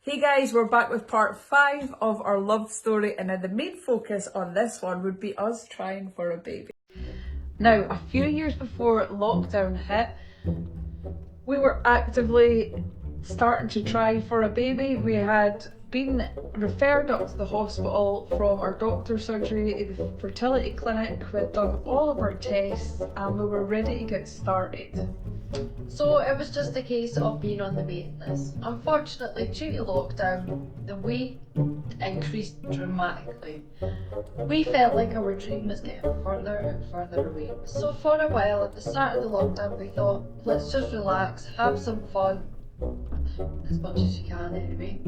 Hey guys, we're back with part 5 of our love story, and now the main focus on this one would be us trying for a baby. Now, a few years before lockdown hit, we were actively starting to try for a baby. We had been referred up to the hospital from our doctor's surgery, the fertility clinic. We had done all of our tests and we were ready to get started. So it was just a case of being on the waiting list. Unfortunately, due to lockdown, the wait increased dramatically. We felt like our dream was getting further and further away. So for a while at the start of the lockdown, we thought, let's just relax, have some fun, as much as you can anyway,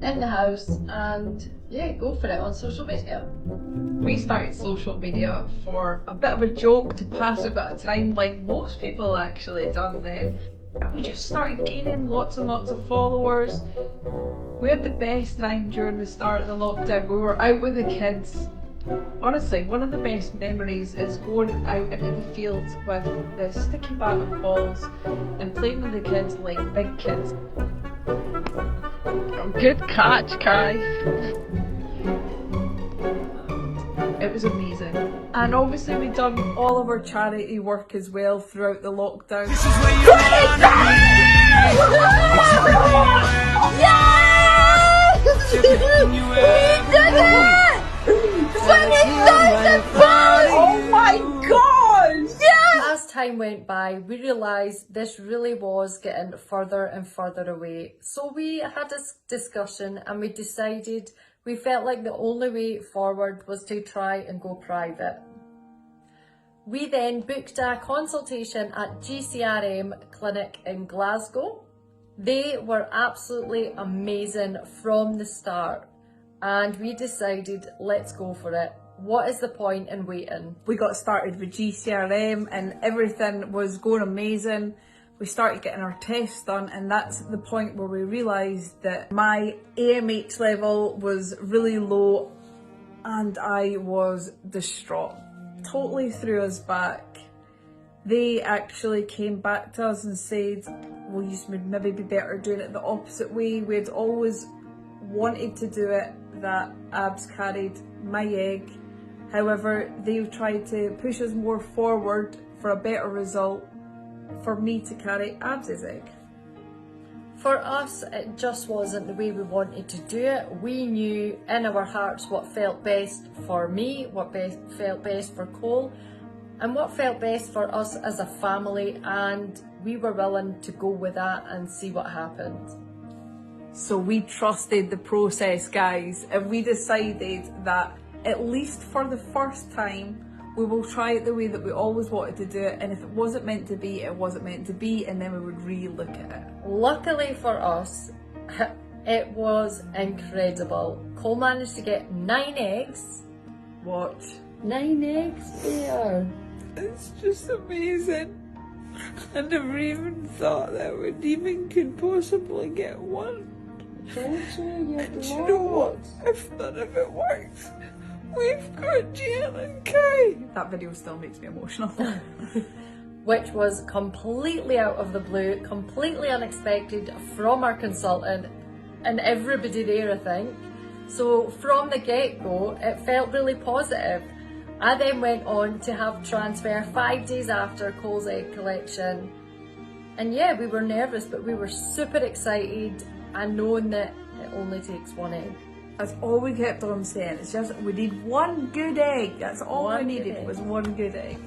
in the house, and yeah, go for it on social media. We started social media for a bit of a joke to pass a bit of time, like most people actually done then. And we just started gaining lots and lots of followers. We had the best time during the start of the lockdown. We were out with the kids. Honestly, one of the best memories is going out into the fields with the sticky baton balls and playing with the kids like big kids. Oh, good catch, Kai. It was amazing. And obviously we've done all of our charity work as well throughout the lockdown. This is where you wanna be. Yes! Everything you ever did it! 20,000 pounds! Oh my god! Yes! As time went by, we realised this really was getting further and further away. So we had a discussion and we decided we felt like the only way forward was to try and go private. We then booked a consultation at GCRM clinic in Glasgow. They were absolutely amazing from the start, and we decided, let's go for it. What is the point in waiting? We got started with GCRM and everything was going amazing. We started getting our tests done, and that's the point where we realised that my AMH level was really low and I was distraught. Totally threw us back. They actually came back to us and said, well, you would maybe be better doing it the opposite way. We'd always wanted to do it that Abs carried my egg. However, they tried to push us more forward for a better result, for me to carry Abs' egg. For us, it just wasn't the way we wanted to do it. We knew in our hearts what felt best for me, what felt best for Cole, and what felt best for us as a family, and we were willing to go with that and see what happened. So we trusted the process, guys, and we decided that at least for the first time, we will try it the way that we always wanted to do it, and if it wasn't meant to be, it wasn't meant to be, and then we would re-look at it. Luckily for us, it was incredible. Cole managed to get 9 eggs. Watch. 9 eggs there. It's just amazing. I never even thought that we even could possibly get one. Don't you? And you know what? If none of it works, we've got Jan and Kai. That video still makes me emotional. Which was completely out of the blue, completely unexpected from our consultant and everybody there, I think. So from the get-go, it felt really positive. I then went on to have transfer 5 days after Cole's egg collection. And yeah, we were nervous, but we were super excited and knowing that it only takes 1 egg. That's all we kept on saying. It's just, we need one good egg. That's all we needed was one good egg.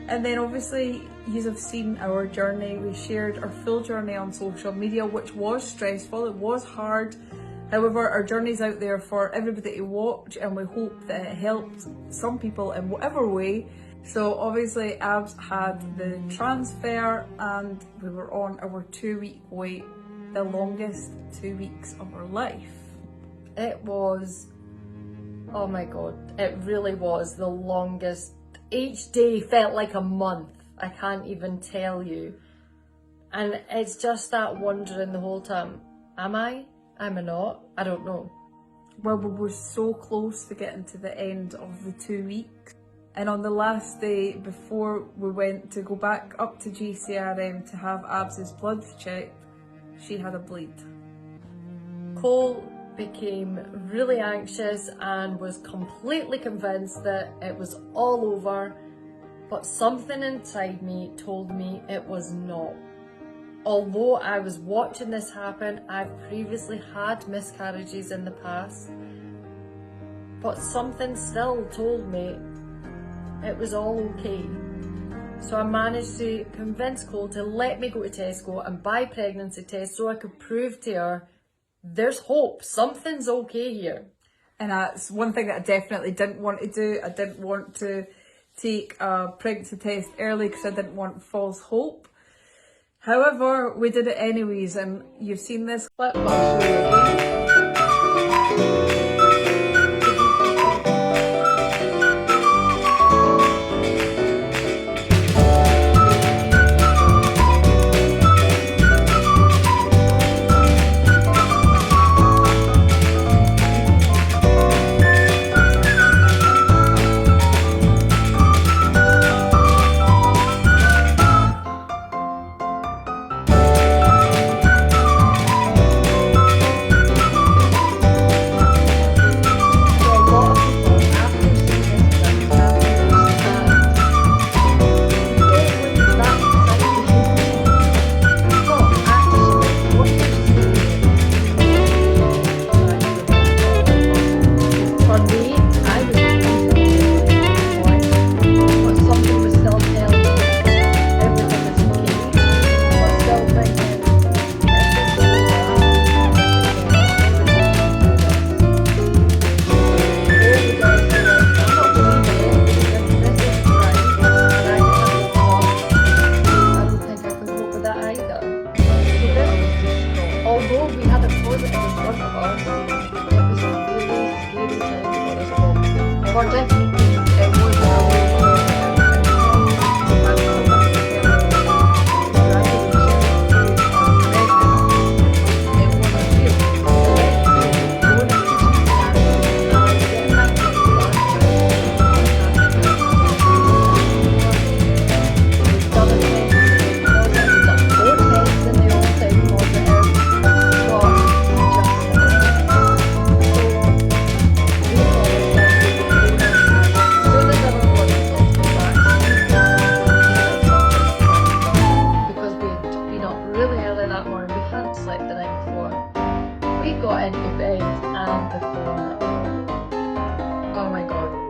And then obviously, you have seen our journey. We shared our full journey on social media, which was stressful, it was hard. However, our journey's out there for everybody to watch, and we hope that it helped some people in whatever way. So obviously, Abs had the transfer and we were on our 2-week wait, the longest 2 weeks of our life. It was, oh my god, it really was the longest. Each day felt like a month, I can't even tell you. And it's just that wondering the whole time, am I? Am I not? I don't know. Well, we were so close to getting to the end of the 2 weeks. And on the last day before we went to go back up to GCRM to have Abs' blood checked, she had a bleed. Cole became really anxious and was completely convinced that it was all over, but something inside me told me it was not. Although I was watching this happen, I've previously had miscarriages in the past, but something still told me it was all okay. So I managed to convince Cole to let me go to Tesco and buy pregnancy tests so I could prove to her there's hope, something's okay here. And that's one thing that I definitely didn't want to do. I didn't want to take a pregnancy test early because I didn't want false hope. However, we did it anyways, and you've seen this clip, but I'll show you again.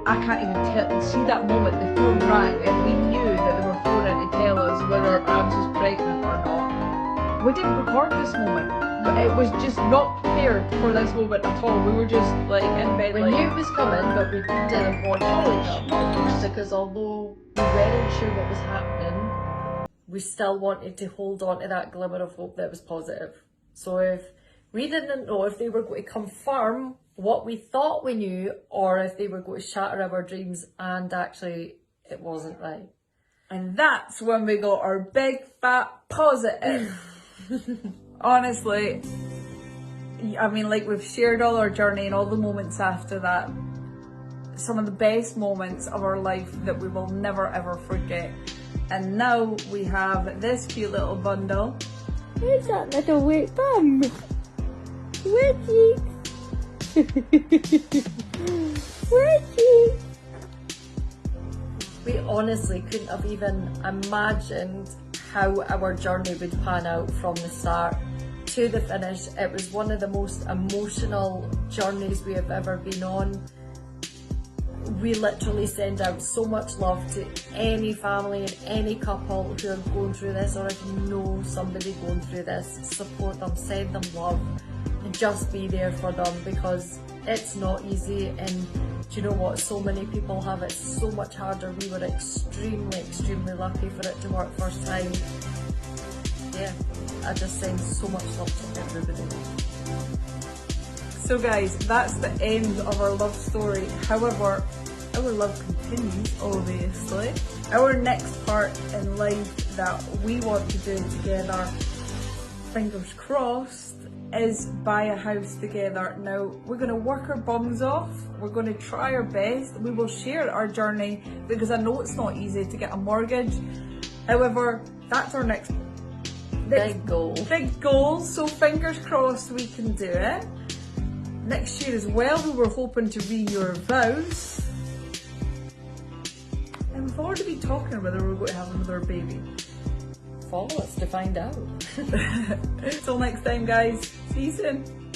I can't even see that moment the phone rang and we knew that they were phoning to tell us whether Abs was pregnant or not. We didn't record this moment, but it was just not prepared for this moment at all. We were just like in bed. We knew it was coming, but we didn't want it to come because although we weren't sure what was happening, we still wanted to hold on to that glimmer of hope that was positive. So if we didn't know if they were going to confirm what we thought we knew or if they were going to shatter our dreams, and actually it wasn't right. And that's when we got our big fat positive. Honestly, I mean, like, we've shared all our journey and all the moments after that. Some of the best moments of our life that we will never ever forget. And now we have this cute little bundle. Where's that little wet bum? Wetty. Wetty. We honestly couldn't have even imagined how our journey would pan out from the start to the finish. It was one of the most emotional journeys we have ever been on. We literally send out so much love to any family and any couple who are going through this, or if you know somebody going through this, support them, send them love, and just be there for them, because it's not easy. And do you know what, so many people have it so much harder. We were extremely lucky for it to work first time. Yeah, I just send so much love to everybody. So guys, that's the end of our love story. However, our love continues, obviously. Our next part in life that we want to do together, fingers crossed, is buy a house together. Now, we're going to work our bums off. We're going to try our best. We will share our journey, because I know it's not easy to get a mortgage. However, that's our next Big goal. Big goals, so fingers crossed we can do it. Next year as well, we were hoping to renew our vows. And we've already been talking whether we're going to have another baby. Follow us to find out. Till next time, guys. See you soon.